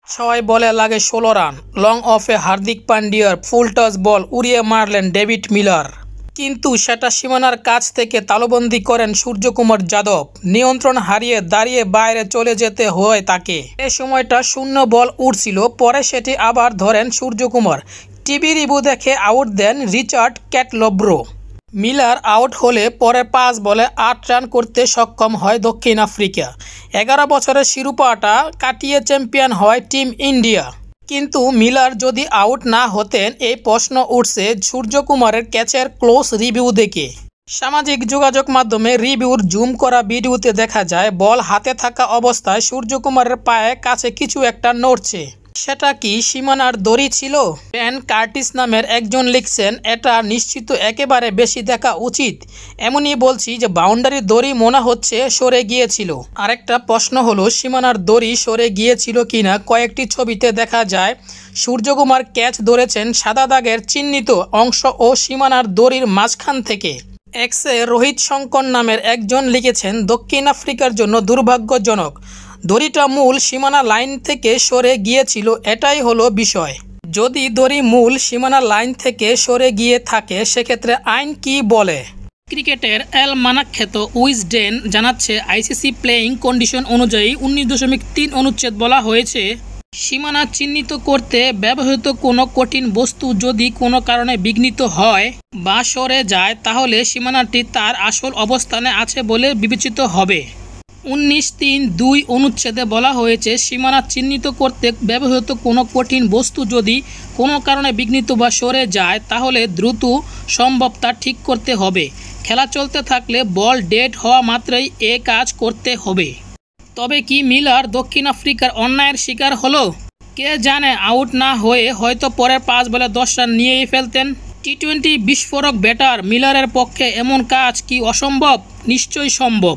ছয় বলে লাগে 16 রান। লং অফে হার্দিক পান্ডিয়ার ফুল টস বল উড়িয়ে মারলেন ডেভিড মিলার, কিন্তু সেটা সীমানার কাছ থেকে তালুবন্দী করেন সূর্যকুমার যাদব। নিয়ন্ত্রণ হারিয়ে দাঁড়িয়ে বাইরে চলে যেতে হয় তাকে। এ সময়টা শূন্য বল উঠছিল, পরে সেটি আবার ধরেন সূর্যকুমার। টিভি রিভিউ দেখে আউট দেন রিচার্ড ক্যাটলব্রো। মিলার আউট হলে পরে 5 বলে 8 রান করতে সক্ষম হয় দক্ষিণ আফ্রিকা। 11 বছরের শিরোপাটা কাটিয়ে চ্যাম্পিয়ন হয় টিম ইন্ডিয়া। কিন্তু মিলার যদি আউট না হতেন, এই প্রশ্ন উঠছে সূর্যকুমারের ক্যাচের ক্লোজ রিভিউ দেখে। সামাজিক যোগাযোগ মাধ্যমে রিভিউর জুম করা ভিডিওতে দেখা যায় বল হাতে থাকা অবস্থায় সূর্যকুমারের পায়ে কাছে কিছু একটা নড়ছে। সেটা কি সীমানার দড়ি ছিল? বেন কার্টিস নামের একজন লিখছেন, এটা নিশ্চিত একেবারে বেশি দেখা উচিত। এমনই বলছি যে বাউন্ডারির দড়ি মনে হচ্ছে সরে গিয়েছিল। আরেকটা প্রশ্ন হলো সীমানার দড়ি সরে গিয়েছিল কিনা। কয়েকটি ছবিতে দেখা যায় সূর্যকুমার ক্যাচ ধরেছেন সাদা দাগের চিহ্নিত অংশ ও সীমানার দড়ির মাঝখান থেকে। এক্সে রোহিত শঙ্কর নামের একজন লিখেছেন, দক্ষিণ আফ্রিকার জন্য দুর্ভাগ্যজনক, দড়িটা মূল সীমানা লাইন থেকে সরে গিয়েছিল, এটাই হলো বিষয়। যদি দড়ি মূল সীমানা লাইন থেকে সরে গিয়ে থাকে সেক্ষেত্রে আইন কি বলে? ক্রিকেটের অ্যালমানাক খ্যাত উইজডেন জানাচ্ছে আইসিসি প্লেয়িং কন্ডিশন অনুযায়ী 19.3 অনুচ্ছেদ বলা হয়েছে, সীমানা চিহ্নিত করতে ব্যবহৃত কোনো কঠিন বস্তু যদি কোনো কারণে বিঘ্নিত হয় বা সরে যায় তাহলে সীমানাটি তার আসল অবস্থানে আছে বলে বিবেচিত হবে। 19.3.2 অনুচ্ছেদে বলা হয়েছে, সীমানা চিহ্নিত করতে ব্যবহৃত কোনো কঠিন বস্তু যদি কোনো কারণে বিঘ্নিত বা সরে যায় তাহলে দ্রুত সম্ভব তা ঠিক করতে হবে। খেলা চলতে থাকলে বল ডেড হওয়া মাত্রই এ কাজ করতে হবে। তবে কি মিলার দক্ষিণ আফ্রিকার অন্যায়ের শিকার হলো? কে জানে, আউট না হয়ে হয়তো পরের 5 বলে 10 রান নিয়েই ফেলতেন। টি-20 বিস্ফোরক ব্যাটার মিলারের পক্ষে এমন কাজ কি অসম্ভব? নিশ্চয়ই সম্ভব।